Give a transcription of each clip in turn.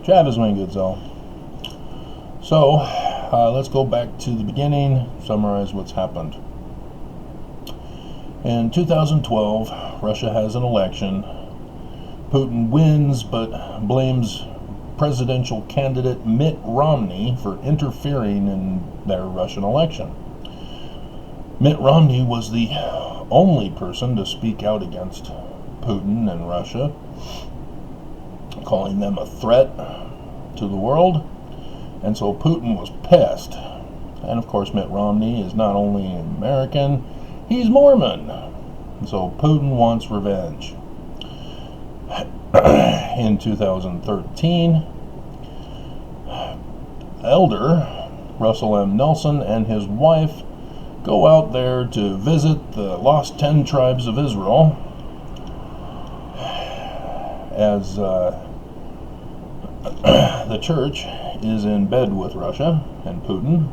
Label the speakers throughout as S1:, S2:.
S1: Travis Wingoodsell. So, let's go back to the beginning, summarize what's happened. In 2012, Russia has an election. Putin wins, but blames presidential candidate Mitt Romney for interfering in their Russian election. Mitt Romney was the only person to speak out against Putin and Russia, calling them a threat to the world. And so Putin was pissed. And of course, Mitt Romney is not only American, he's Mormon. And so Putin wants revenge. In 2013, Elder Russell M. Nelson and his wife go out there to visit the lost 10 tribes of Israel as the church is in bed with Russia and Putin.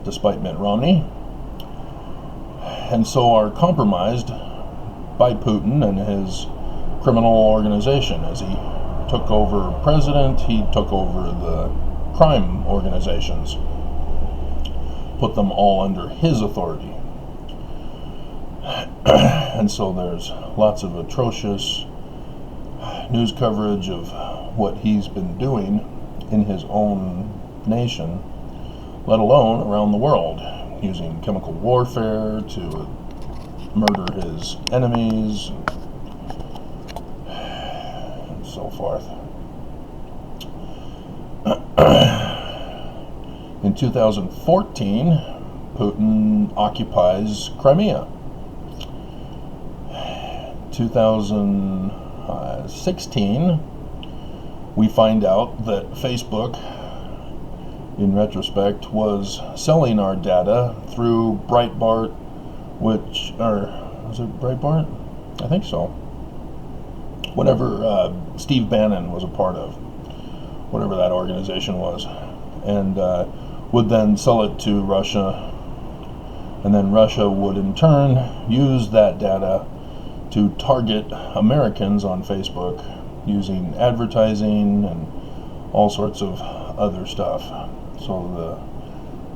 S1: Despite Mitt Romney, and so are compromised by Putin and his criminal organization. As he took over president, he took over the crime organizations, put them all under his authority. And so there's lots of atrocious news coverage of what he's been doing in his own nation, let alone around the world, using chemical warfare to murder his enemies and so forth. In 2014, Putin occupies Crimea. 2016, we find out that Facebook, in retrospect, was selling our data through Breitbart, was it Breitbart? I think so. Whatever Steve Bannon was a part of, whatever that organization was, and would then sell it to Russia, and then Russia would in turn use that data to target Americans on Facebook using advertising and all sorts of other stuff. So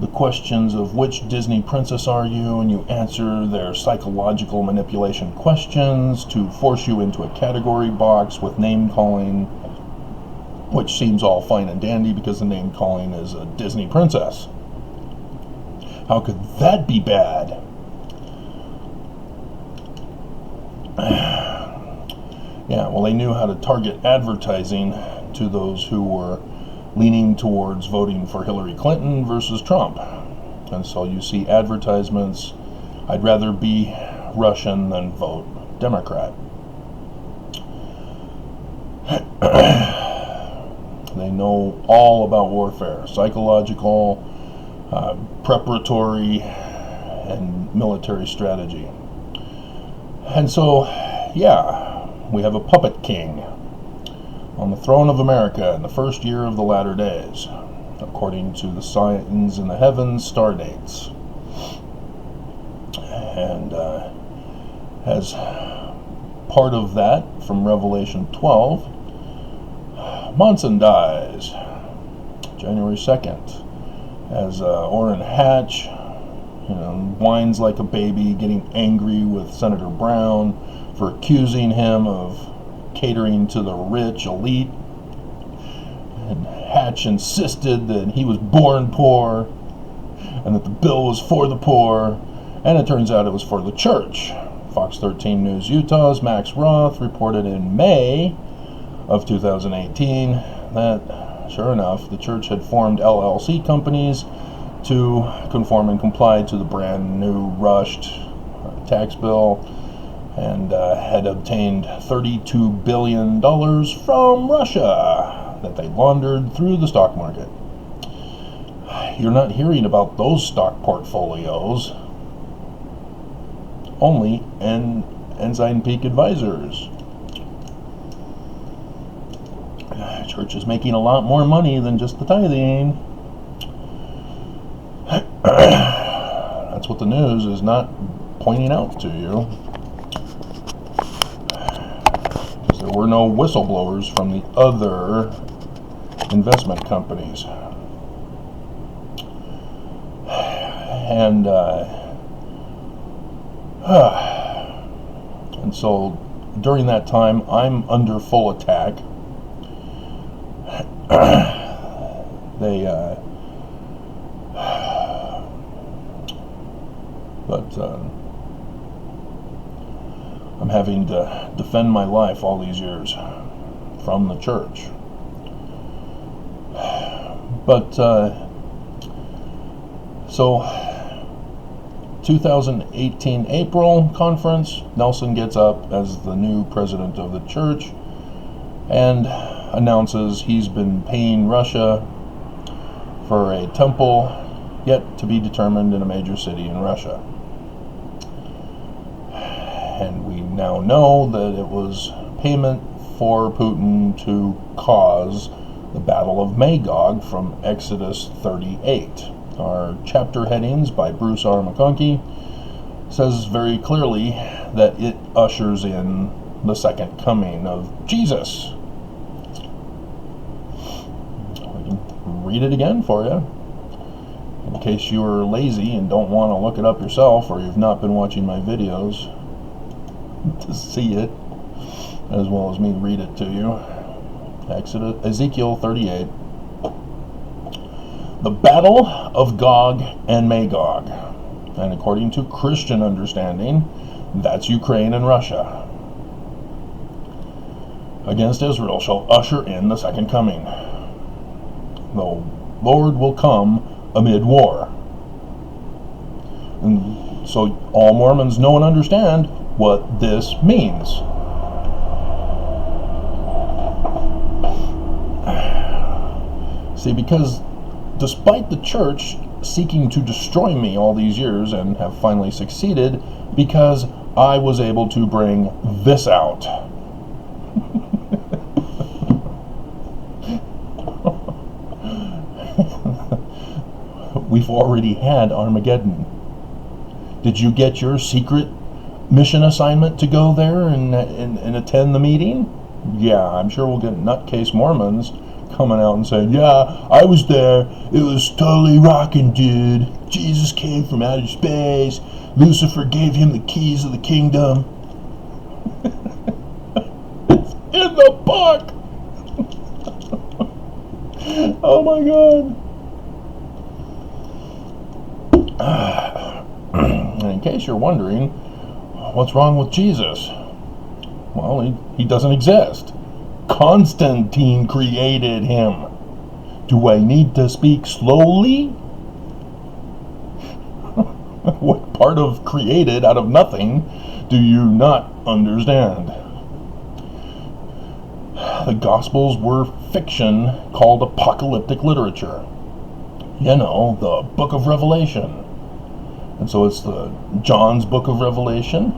S1: the questions of which Disney princess are you, and you answer their psychological manipulation questions to force you into a category box with name calling, which seems all fine and dandy because the name calling is a Disney princess. How could that be bad? Yeah, well, they knew how to target advertising to those who were leaning towards voting for Hillary Clinton versus Trump. And so you see advertisements, I'd rather be Russian than vote Democrat. They know all about warfare, psychological, preparatory, and military strategy. And so, yeah, we have a puppet king on the throne of America in the first year of the latter days, according to the signs in the heavens, star dates. And as part of that, from Revelation 12, Monson dies, January 2nd, as Orrin Hatch whines like a baby, getting angry with Senator Brown for accusing him of catering to the rich elite. And Hatch insisted that he was born poor and that the bill was for the poor, and it turns out it was for the church. Fox 13 News Utah's Max Roth reported in May of 2018 that, sure enough, the church had formed LLC companies to conform and comply to the brand new rushed tax bill, and had obtained $32 billion from Russia that they laundered through the stock market. You're not hearing about those stock portfolios, only in Ensign Peak Advisors. Church is making a lot more money than just the tithing. That's what the news is not pointing out to you. Because there were no whistleblowers from the other investment companies. And so during that time, I'm under full attack. I'm having to defend my life all these years from the church. But so 2018 April conference, Nelson gets up as the new president of the church and announces he's been paying Russia for a temple yet to be determined in a major city in Russia. And we now know that it was payment for Putin to cause the Battle of Magog from Exodus 38. Our chapter headings by Bruce R. McConkie says very clearly that it ushers in the second coming of Jesus. I can read it again for you, in case you are lazy and don't want to look it up yourself, or you've not been watching my videos to see it, as well as me read it to you. Ezekiel 38. The Battle of Gog and Magog. And according to Christian understanding, that's Ukraine and Russia. Against Israel shall usher in the second coming. The Lord will come amid war. And so all Mormons know and understand what this means. See, because despite the church seeking to destroy me all these years, and have finally succeeded, because I was able to bring this out. We've already had Armageddon. Did you get your secret mission assignment to go there and attend the meeting? Yeah, I'm sure we'll get nutcase Mormons coming out and saying, yeah, I was there. It was totally rocking, dude. Jesus came from outer space. Lucifer gave him the keys of the kingdom. It's in the book. Oh my God. And in case you're wondering, what's wrong with Jesus? Well, he doesn't exist. Constantine created him. Do I need to speak slowly? What part of created out of nothing do you not understand? The Gospels were fiction called apocalyptic literature. You know, the book of Revelation. And so it's the John's book of Revelation,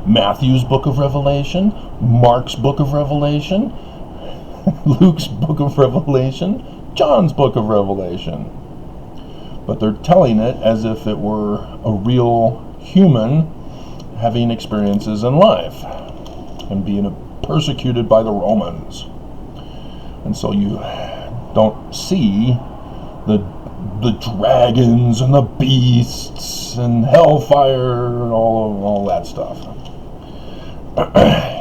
S1: Matthew's book of Revelation, Mark's book of Revelation, Luke's book of Revelation, John's book of Revelation. But they're telling it as if it were a real human having experiences in life and being persecuted by the Romans. And so you don't see the dragons and the beasts and hellfire and all that stuff.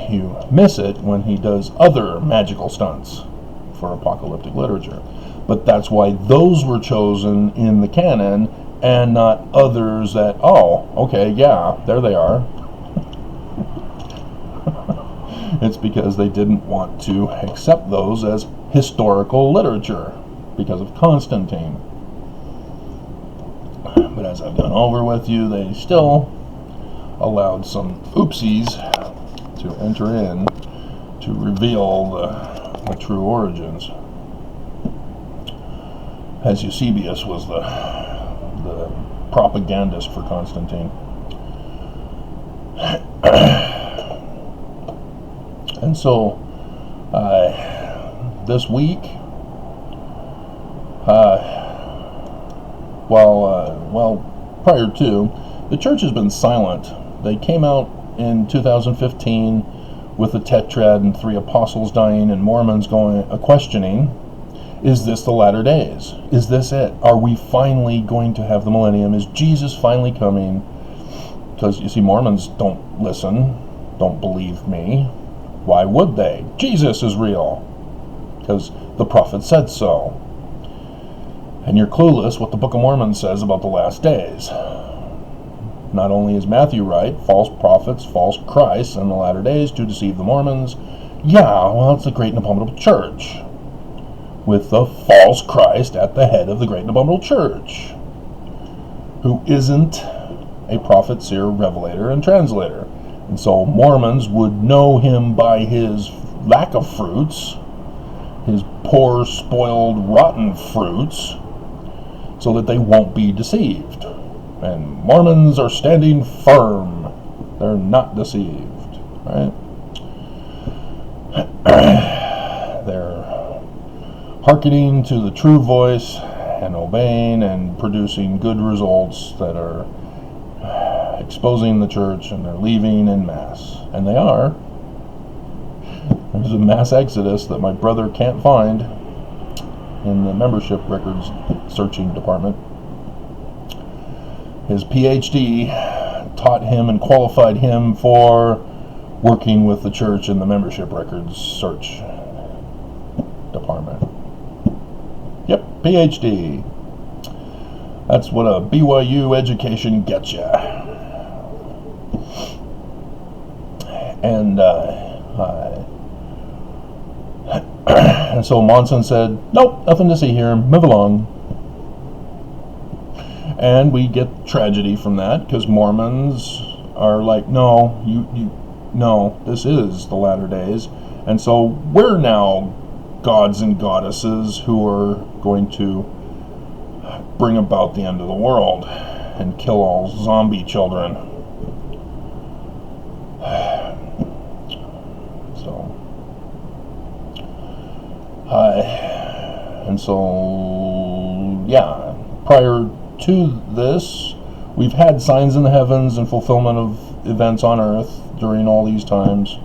S1: You miss it when he does other magical stunts for apocalyptic literature. But that's why those were chosen in the canon and not others that, oh, okay, yeah, there they are. It's because they didn't want to accept those as historical literature because of Constantine. But as I've gone over with you, they still allowed some oopsies to enter in to reveal the true origins. As Eusebius was the propagandist for Constantine. And so this week, while prior to, the church has been silent. They came out in 2015 with the tetrad and 3 apostles dying, and Mormons going questioning, is this the latter days? Is this it? Are we finally going to have the millennium? Is Jesus finally coming? Because, you see, Mormons don't listen, don't believe me. Why would they? Jesus is real, because the prophet said so. And you're clueless what the Book of Mormon says about the last days. Not only is Matthew right, false prophets, false Christs in the latter days to deceive the Mormons. Yeah, well, it's the great and abominable church, with the false Christ at the head of the great and abominable church, who isn't a prophet, seer, revelator, and translator. And so Mormons would know him by his lack of fruits, his poor, spoiled, rotten fruits, so that they won't be deceived. And Mormons are standing firm. They're not deceived, right? They're hearkening to the true voice and obeying and producing good results that are exposing the church, and they're leaving en masse. And they are. There's a mass exodus that my brother can't find in the membership records searching department. His PhD taught him and qualified him for working with the church in the membership records search department. Yep, PhD. That's what a BYU education gets you. And and so Monson said, nope, nothing to see here, move along. And we get tragedy from that, because Mormons are like, no, no, this is the latter days. And so we're now gods and goddesses who are going to bring about the end of the world and kill all zombie children. And so, yeah, prior to this, we've had signs in the heavens and fulfillment of events on earth during all these times.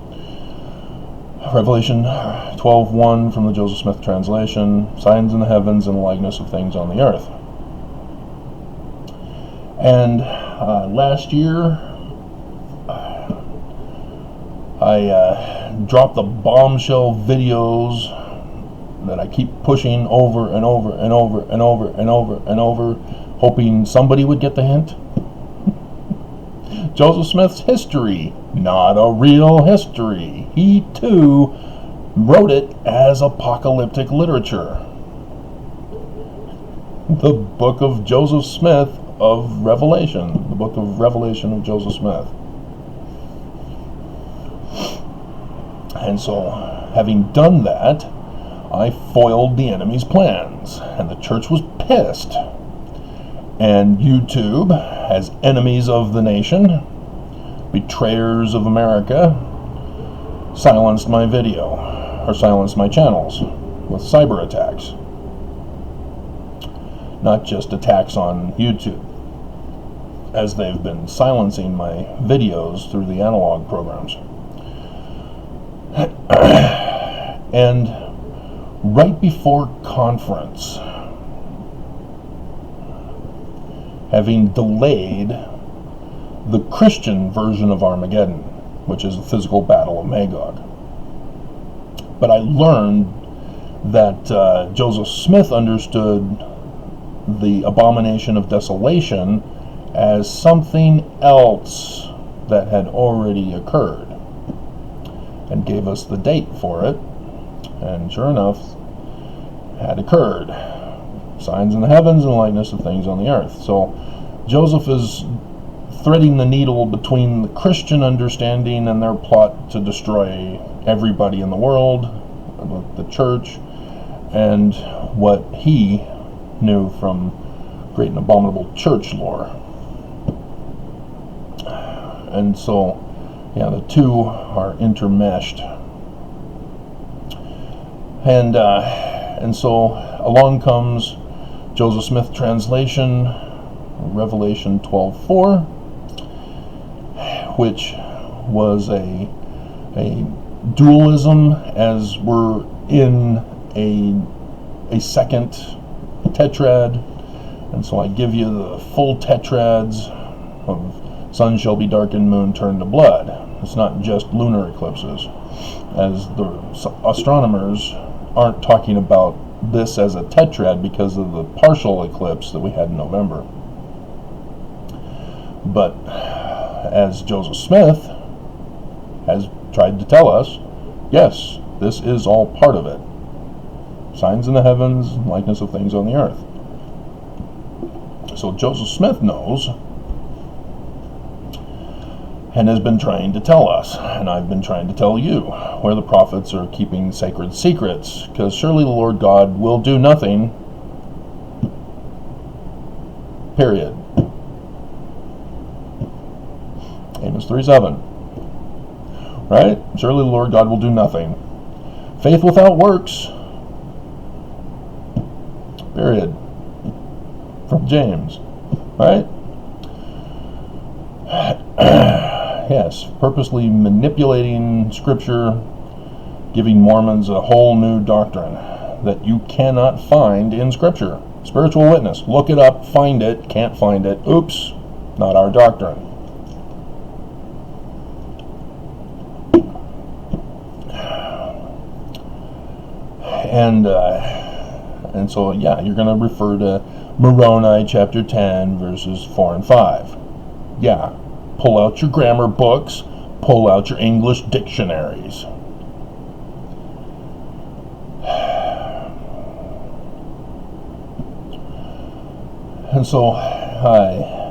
S1: Revelation 12:1 from the Joseph Smith translation, signs in the heavens and the likeness of things on the earth. And last year, I dropped the bombshell videos that I keep pushing over and over and over and over and over and over, hoping somebody would get the hint. Joseph Smith's history, not a real history. He too wrote it as apocalyptic literature. The book of Joseph Smith of Revelation, the book of Revelation of Joseph Smith. And so, having done that, I foiled the enemy's plans, and the church was pissed. And YouTube, as enemies of the nation, betrayers of America, silenced my video, or silenced my channels with cyber attacks. Not just attacks on YouTube, as they've been silencing my videos through the analog programs. And right before conference, having delayed the Christian version of Armageddon, which is the physical battle of Magog. But I learned that Joseph Smith understood the abomination of desolation as something else that had already occurred, and gave us the date for it. And sure enough, had occurred. Signs in the heavens and the likeness of things on the earth. So Joseph is threading the needle between the Christian understanding and their plot to destroy everybody in the world, the church, and what he knew from great and abominable church lore. And so, yeah, the two are intermeshed. And so along comes Joseph Smith translation Revelation 12:4, which was a dualism, as we're in a second tetrad, and so I give you the full tetrads of sun shall be darkened, moon turned to blood. It's not just lunar eclipses, as the astronomers aren't talking about this as a tetrad because of the partial eclipse that we had in November. But as Joseph Smith has tried to tell us, yes, this is all part of it. Signs in the heavens, likeness of things on the earth. So Joseph Smith knows and has been trying to tell us, and I've been trying to tell you, where the prophets are keeping sacred secrets, because surely the Lord God will do nothing, period. Amos 3:7. Right? Surely the Lord God will do nothing. Faith without works, period. From James. Right? Yes, purposely manipulating Scripture, giving Mormons a whole new doctrine that you cannot find in Scripture. Spiritual witness. Look it up, find it, can't find it. Oops, not our doctrine. And so, yeah, you're going to refer to Moroni chapter 10, verses 4 and 5. Yeah, pull out your grammar books, pull out your English dictionaries. And so I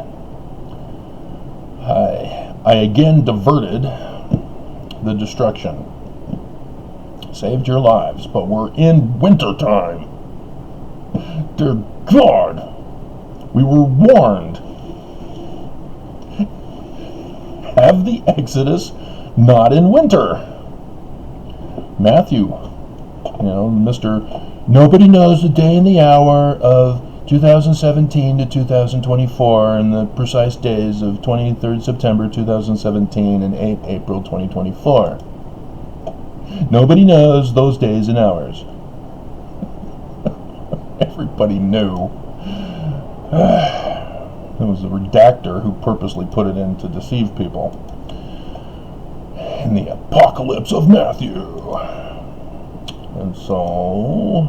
S1: again diverted the destruction. Saved your lives, but we're in winter time. Dear God, we were warned. Have the Exodus not in winter. Matthew, Mr. Nobody knows the day and the hour of 2017 to 2024 and the precise days of 23rd September 2017 and 8 April 2024. Nobody knows those days and hours. Everybody knew. It was the redactor who purposely put it in to deceive people. In the apocalypse of Matthew. And so...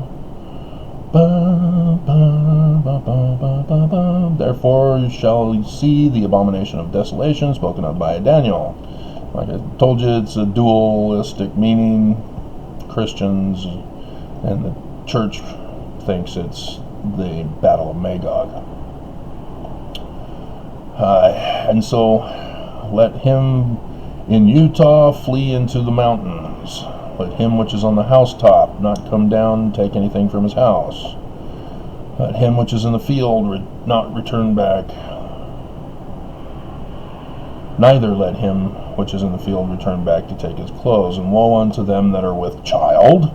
S1: Therefore you shall see the abomination of desolation spoken of by Daniel. Like I told you, it's a dualistic meaning. Christians and the church thinks it's the Battle of Magog. And so let him in Utah flee into the mountains. Let him which is on the housetop not come down and take anything from his house. Let him which is in the field not return back. Neither let him which is in the field return back to take his clothes. And woe unto them that are with child,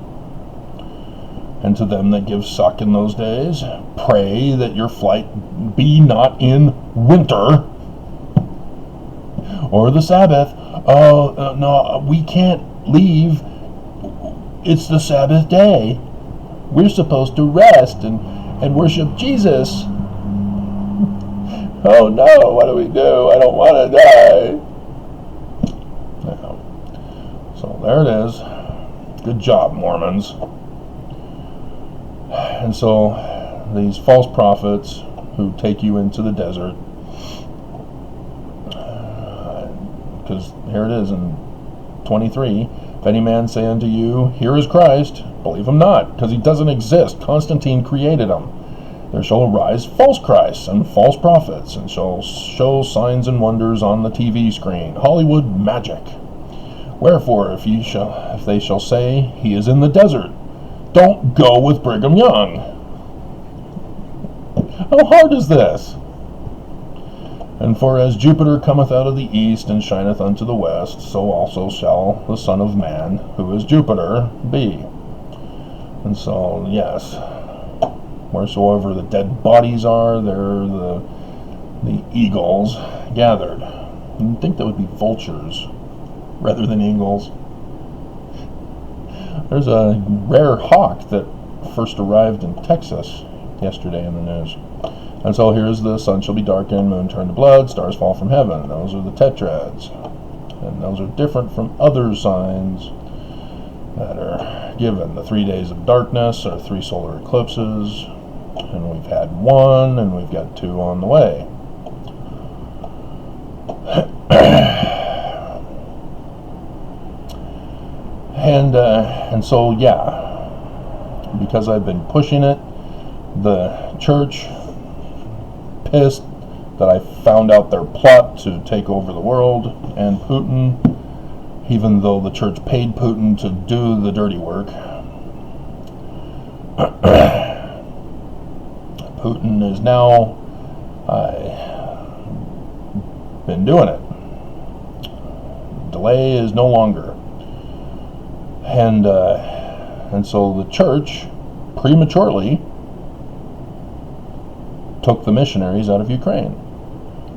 S1: and to them that give suck in those days. Pray that your flight be not in winter, or the Sabbath. Oh, no, we can't leave. It's the Sabbath day. We're supposed to rest and worship Jesus. Oh no, what do we do? I don't want to die. No. So there it is. Good job, Mormons. And so these false prophets who take you into the desert, because here it is in 23, if any man say unto you, here is Christ, believe him not, because he doesn't exist. Constantine created him. There shall arise false Christs and false prophets, and shall show signs and wonders on the TV screen. Hollywood magic. Wherefore, if they shall say, he is in the desert, don't go with Brigham Young. How hard is this? And for as Jupiter cometh out of the east and shineth unto the west, so also shall the Son of Man, who is Jupiter, be. And so, yes, wheresoever the dead bodies are, there the the eagles gathered. You'd think that would be vultures rather than eagles. There's a rare hawk that first arrived in Texas yesterday in the news. And so here's the sun shall be darkened, moon turned to blood, stars fall from heaven. Those are the tetrads. And those are different from other signs that are given. The 3 days of darkness are 3 solar eclipses. And we've had 1, and we've got 2 on the way. And so, yeah, because I've been pushing it, the church, pissed that I found out their plot to take over the world, and Putin, even though the church paid Putin to do the dirty work, Putin is now been doing it. Delay is no longer. And so the church prematurely took the missionaries out of Ukraine,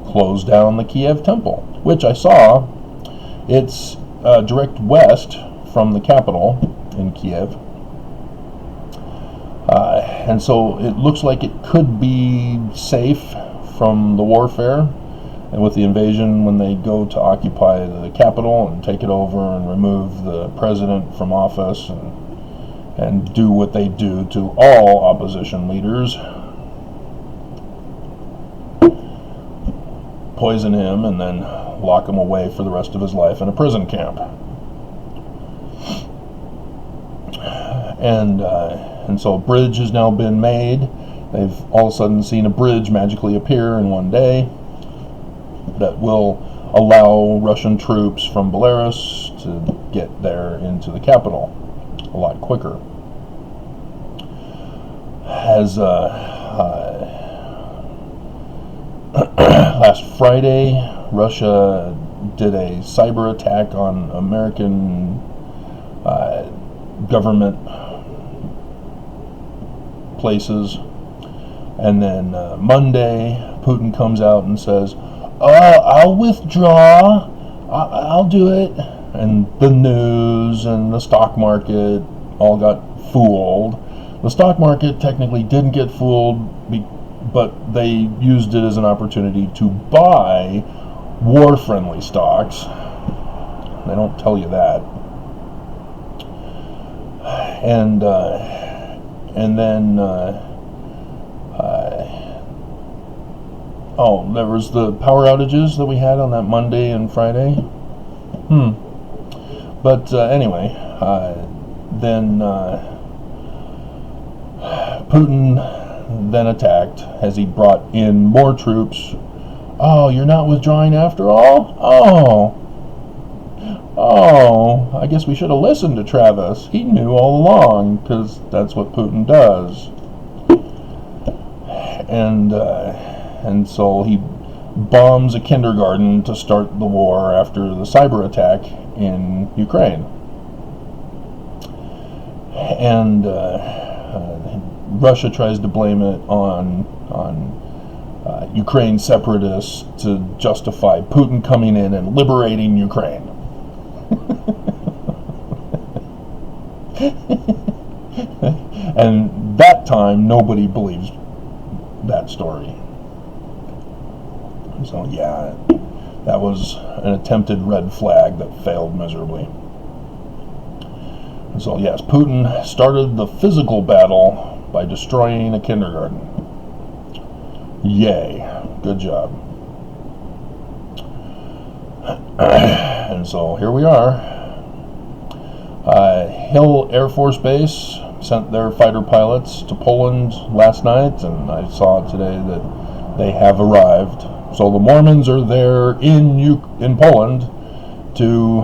S1: closed down the Kiev temple, which I saw. It's direct west from the capital in Kiev. And so it looks like it could be safe from the warfare. And with the invasion, when they go to occupy the capital and take it over and remove the president from office and do what they do to all opposition leaders, poison him and then lock him away for the rest of his life in a prison camp. And so a bridge has now been made. They've all of a sudden seen a bridge magically appear in one day that will allow Russian troops from Belarus to get there into the capital a lot quicker. As last Friday, Russia did a cyber attack on American government places, and then Monday, Putin comes out and says, I'll withdraw, I'll do it. And the news and the stock market all got fooled. The stock market technically didn't get fooled, but they used it as an opportunity to buy war-friendly stocks. They don't tell you that. And then there was the power outages that we had on that Monday and Friday. But anyway, then Putin then attacked as he brought in more troops. Oh, you're not withdrawing after all? Oh, I guess we should have listened to Travis. He knew all along, because that's what Putin does. And so he bombs a kindergarten to start the war after the cyber attack in Ukraine. And Russia tries to blame it on Ukraine separatists to justify Putin coming in and liberating Ukraine. And that time, nobody believes that story. So yeah, that was an attempted red flag that failed miserably. And so yes, Putin started the physical battle by destroying a kindergarten. Yay, good job. And so here we are. Hill Air Force Base sent their fighter pilots to Poland last night, and I saw today that they have arrived. So the Mormons are there in Poland to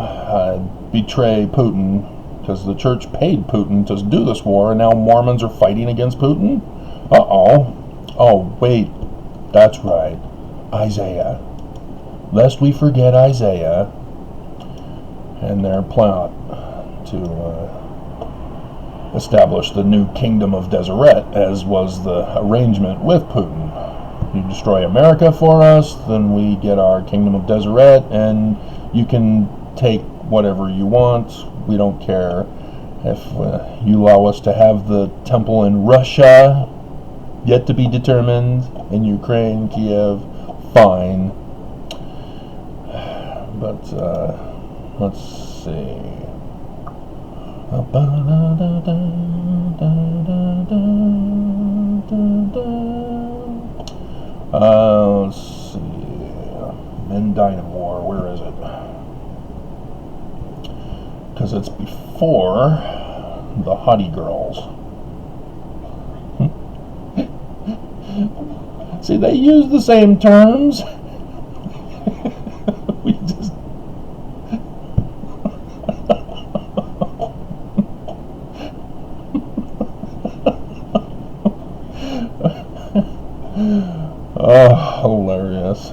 S1: betray Putin, because the church paid Putin to do this war, and now Mormons are fighting against Putin? Oh, wait, that's right, Isaiah. Lest we forget Isaiah and their plot to establish the new kingdom of Deseret, as was the arrangement with Putin. you destroy America for us, then we get our Kingdom of Deseret, and you can take whatever you want. We don't care. If you allow us to have the temple in Russia, yet to be determined, in Ukraine, Kiev, fine. But let's see. Let's see. Men die in war. Where is it? Because it's before the hottie girls. See, they use the same terms. We just... Oh, hilarious.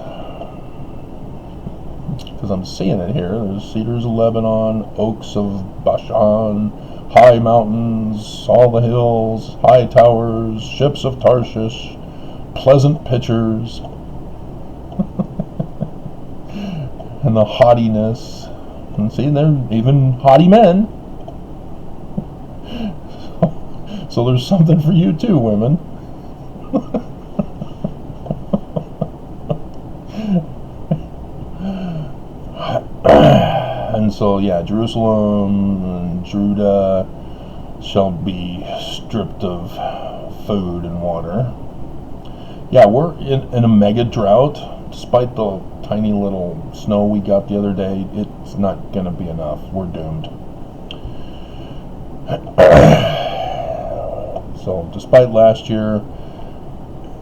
S1: Because I'm seeing it here. There's cedars of Lebanon, oaks of Bashan, high mountains, all the hills, high towers, ships of Tarshish, pleasant pictures, and the haughtiness. And see, they're even haughty men. So there's something for you too, women. And so, yeah, Jerusalem and Judah shall be stripped of food and water. Yeah, we're in a mega drought. Despite the tiny little snow we got the other day, it's not going to be enough. We're doomed. So, despite last year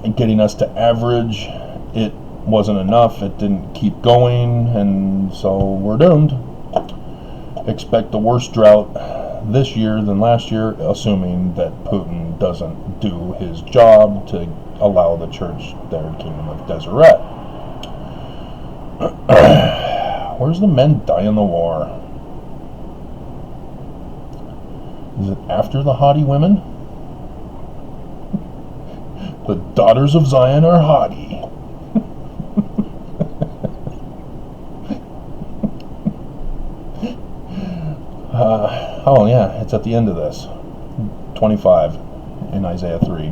S1: and getting us to average, it wasn't enough. It didn't keep going, and so we're doomed. Expect a worse drought this year than last year, assuming that Putin doesn't do his job to allow the church their Kingdom of Deseret. Where's the men die in the war? Is it after the haughty women? The daughters of Zion are haughty. Oh yeah, it's at the end of this. 25 in Isaiah 3.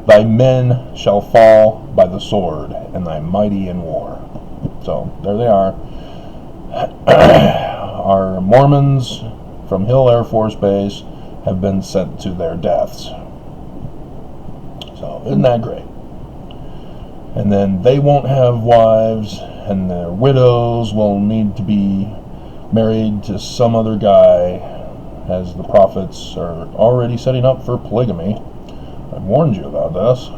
S1: Thy men shall fall by the sword, and thy mighty in war. So, there they are. Our Mormons from Hill Air Force Base have been sent to their deaths. So, isn't that great? And then they won't have wives, and their widows will need to be married to some other guy, as the prophets are already setting up for polygamy. I warned you about this.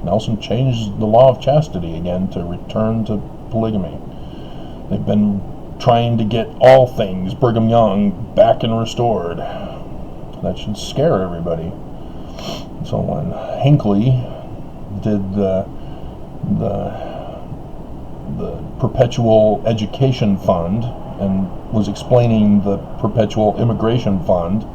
S1: Nelson changed the law of chastity again to return to polygamy. They've been trying to get all things Brigham Young back and restored. That should scare everybody. So when Hinckley did the Perpetual Education Fund and was explaining the Perpetual Immigration Fund,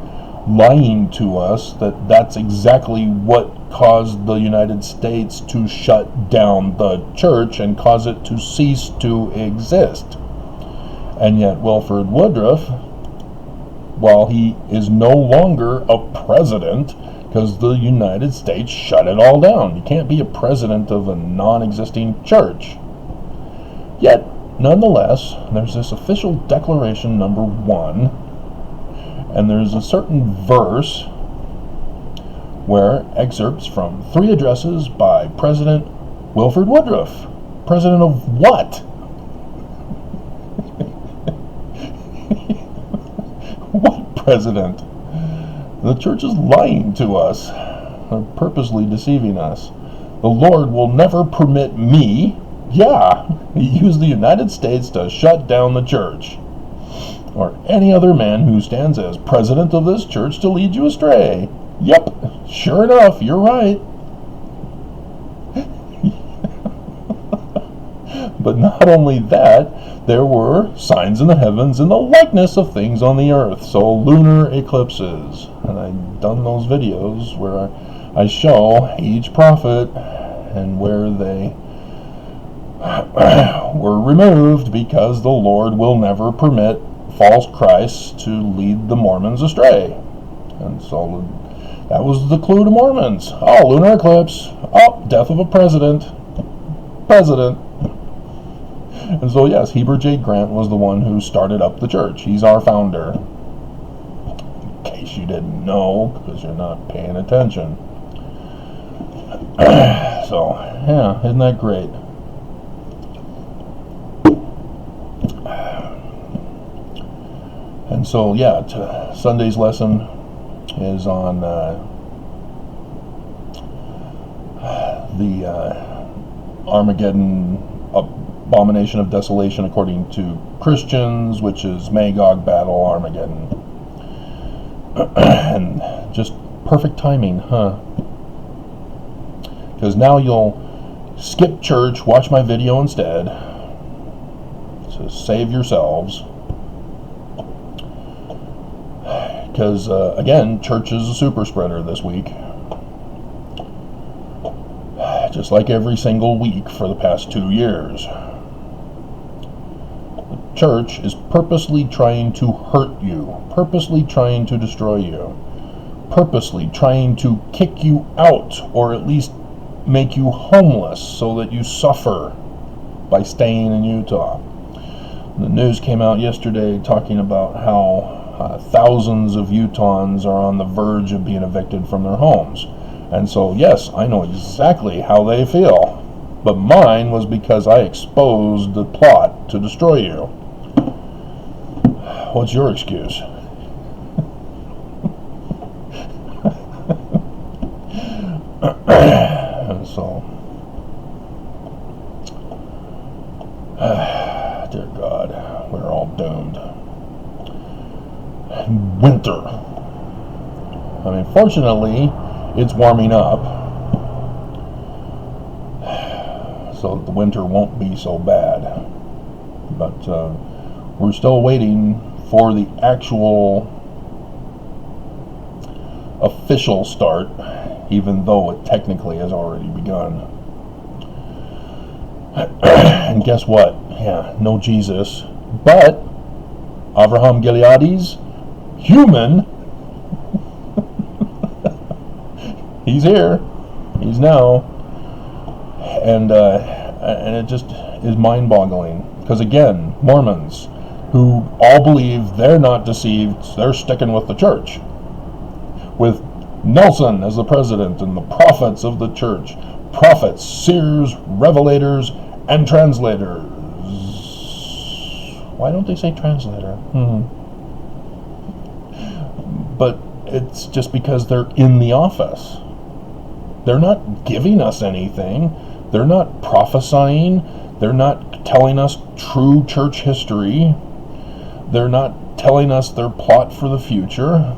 S1: lying to us that that's exactly what caused the United States to shut down the church and cause it to cease to exist. And yet Wilford Woodruff, while he is no longer a president, because the United States shut it all down. You can't be a president of a non-existing church. Yet, nonetheless, there's this official declaration number 1, and there's a certain verse where excerpts from 3 addresses by President Wilford Woodruff. President of what? What president? The church is lying to us. They're purposely deceiving us. The Lord will never permit me, he used the United States to shut down the church, or any other man who stands as president of this church to lead you astray. Yep, sure enough, you're right. But not only that, there were signs in the heavens in the likeness of things on the earth. So lunar eclipses. And I've done those videos where I show each prophet and where they were removed because the Lord will never permit false Christs to lead the Mormons astray. And so that was the clue to Mormons. Oh, lunar eclipse. Oh, death of a president. And so, yes, Heber J. Grant was the one who started up the church. He's our founder. In case you didn't know, because you're not paying attention. So, yeah, isn't that great? And so, yeah, Sunday's lesson is on the Armageddon abomination of desolation according to Christians, which is Magog battle Armageddon. And just perfect timing, huh? Because now you'll skip church, watch my video instead, to save yourselves. Because, again, church is a super spreader this week. Just like every single week for the past 2 years. The church is purposely trying to hurt you, purposely trying to destroy you, purposely trying to kick you out, or at least make you homeless so that you suffer by staying in Utah. The news came out yesterday talking about how thousands of Utahns are on the verge of being evicted from their homes. And so, yes, I know exactly how they feel. But mine was because I exposed the plot to destroy you. What's your excuse? And so, dear God, we're all doomed. Winter. I mean, fortunately, it's warming up, so the winter won't be so bad. But we're still waiting for the actual official start, even though it technically has already begun. And guess what? Yeah, no Jesus, but Avraham Gileadi's human. He's here. He's now. And it just is mind-boggling. Because again, Mormons, who all believe they're not deceived, they're sticking with the church. With Nelson as the president and the prophets of the church. Prophets, seers, revelators, and translators. Why don't they say translator? But it's just because they're in the office. They're not giving us anything. They're not prophesying. They're not telling us true church history. They're not telling us their plot for the future.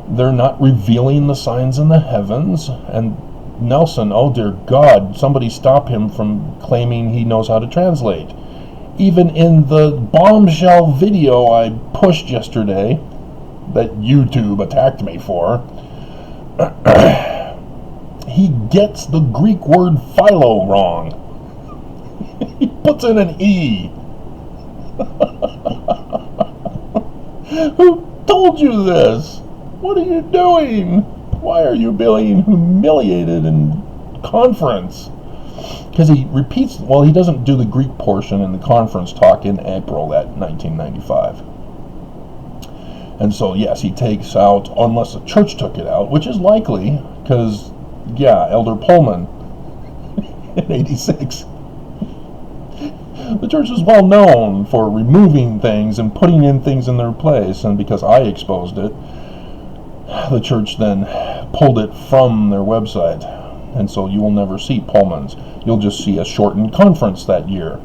S1: They're not revealing the signs in the heavens. And Nelson, oh dear God, somebody stop him from claiming he knows how to translate. Even in the bombshell video I pushed yesterday, that YouTube attacked me for, he gets the Greek word philo wrong. He puts in an E. Who told you this? What are you doing? Why are you being humiliated in conference? Because he repeats, well, he doesn't do the Greek portion in the conference talk in April that 1995. And so, yes, he takes out, unless the church took it out, which is likely, because, yeah, Elder Pullman in 86. The church is well known for removing things and putting in things in their place, and because I exposed it, the church then pulled it from their website. And so you will never see Pullman's. You'll just see a shortened conference that year.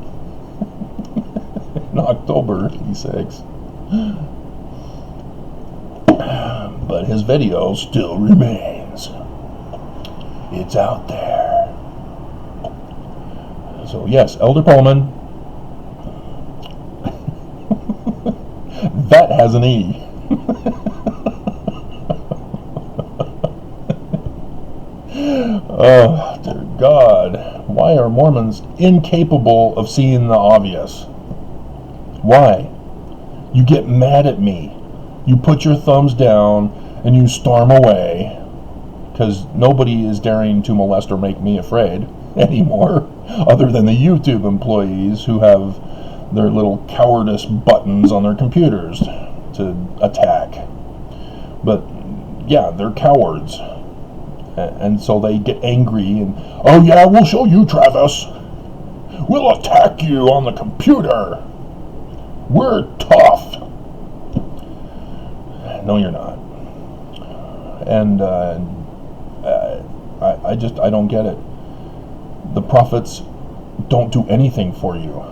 S1: In October 86. But his video still remains. It's out there. So yes, Elder Pullman. That has an E. Oh, dear God, why are Mormons incapable of seeing the obvious? Why? You get mad at me. You put your thumbs down and you storm away, because nobody is daring to molest or make me afraid anymore, other than the YouTube employees who have their little cowardice buttons on their computers to attack. But yeah, they're cowards. And so they get angry and, oh yeah, we'll show you, Travis. We'll attack you on the computer. We're tough. No, you're not. And I don't get it. The prophets don't do anything for you.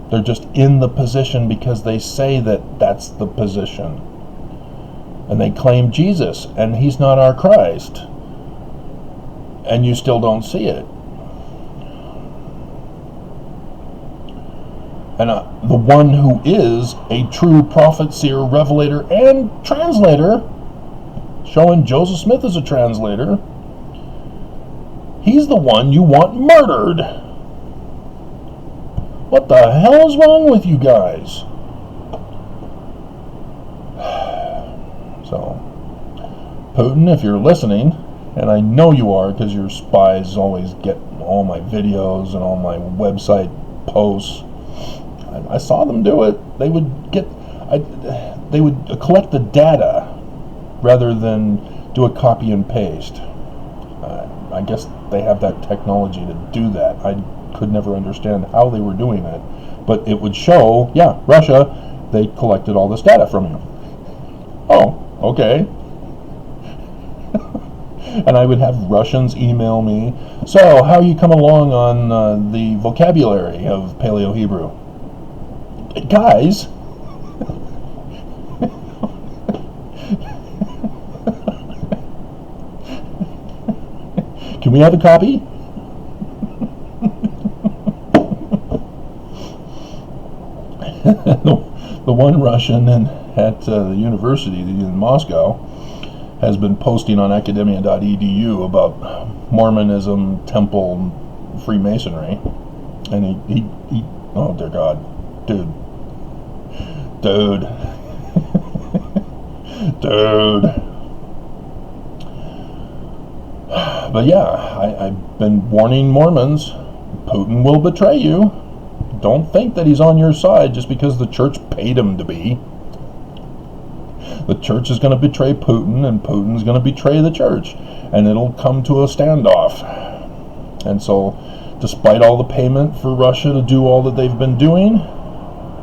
S1: They're just in the position because they say that that's the position. And they claim Jesus, and he's not our Christ. And you still don't see it. And the one who is a true prophet, seer, revelator, and translator, showing Joseph Smith as a translator, he's the one you want murdered. What the hell is wrong with you guys? So, Putin, if you're listening, and I know you are because your spies always get all my videos and all my website posts. I saw them do it. They would collect the data rather than do a copy and paste. I guess they have that technology to do that. I could never understand how they were doing it, but it would show, yeah, Russia, they collected all this data from you. Oh, okay. And I would have Russians email me, so how you come along on the vocabulary of Paleo-Hebrew? Guys, can we have a copy? The one Russian at the university in Moscow has been posting on academia.edu about Mormonism, temple, Freemasonry, and he oh dear God, dude, But yeah, I've been warning Mormons, Putin will betray you. Don't think that he's on your side just because the church paid him to be. The church is going to betray Putin, and Putin's going to betray the church, and it'll come to a standoff. And so, despite all the payment for Russia to do all that they've been doing,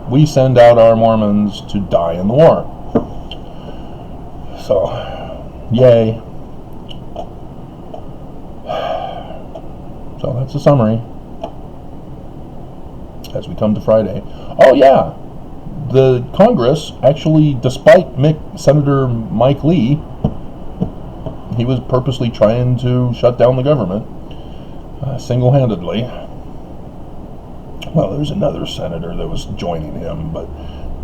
S1: we send out our Mormons to die in the war. So, yay. So that's a summary. As we come to Friday. Oh yeah, the Congress actually, despite Senator Mike Lee, he was purposely trying to shut down the government single-handedly. Well, there's another senator that was joining him, but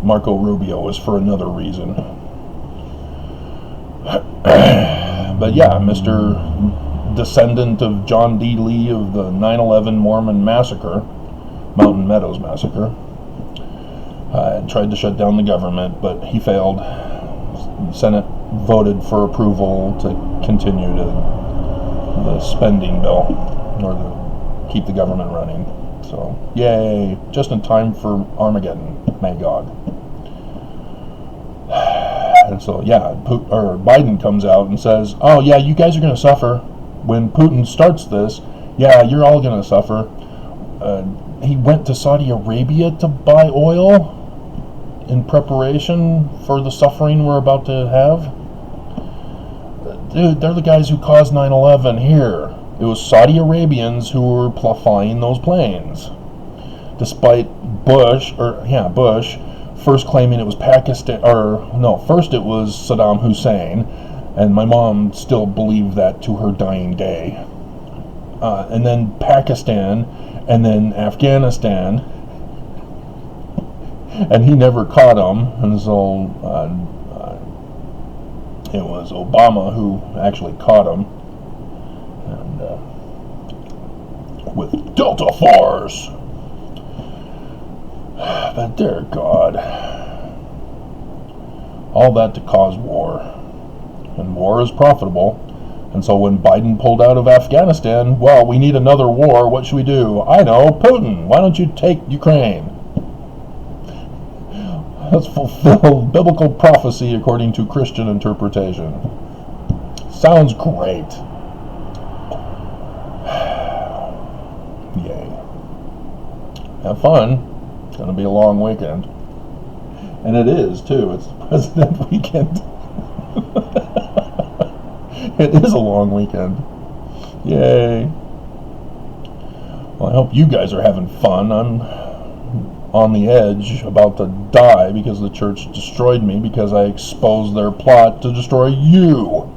S1: Marco Rubio was for another reason. But yeah, Mr. descendant of John D. Lee of the 9/11 Mormon massacre, Mountain Meadows massacre, tried to shut down the government, but he failed. The Senate voted for approval to continue the spending bill, or to keep the government running. So, yay, just in time for Armageddon, Magog. And so, yeah, Biden comes out and says, oh, yeah, you guys are going to suffer. When Putin starts this, yeah, you're all going to suffer. He went to Saudi Arabia to buy oil in preparation for the suffering we're about to have. Dude, they're the guys who caused 9/11 here. It was Saudi Arabians who were flying those planes. Despite Bush first claiming it was Pakistan, first it was Saddam Hussein, and my mom still believed that to her dying day. And then Pakistan, and then Afghanistan, and he never caught them, and so it was Obama who actually caught him. And with Delta Force. But dear God, all that to cause war. And war is profitable. And so when Biden pulled out of Afghanistan, well, we need another war. What should we do? I know, Putin. Why don't you take Ukraine? Let's fulfill biblical prophecy according to Christian interpretation. Sounds great. Yay. Have fun. It's going to be a long weekend. And it is, too. It's President Weekend. It is a long weekend. Yay. Well, I hope you guys are having fun. I'm on the edge, about to die because the church destroyed me because I exposed their plot to destroy you.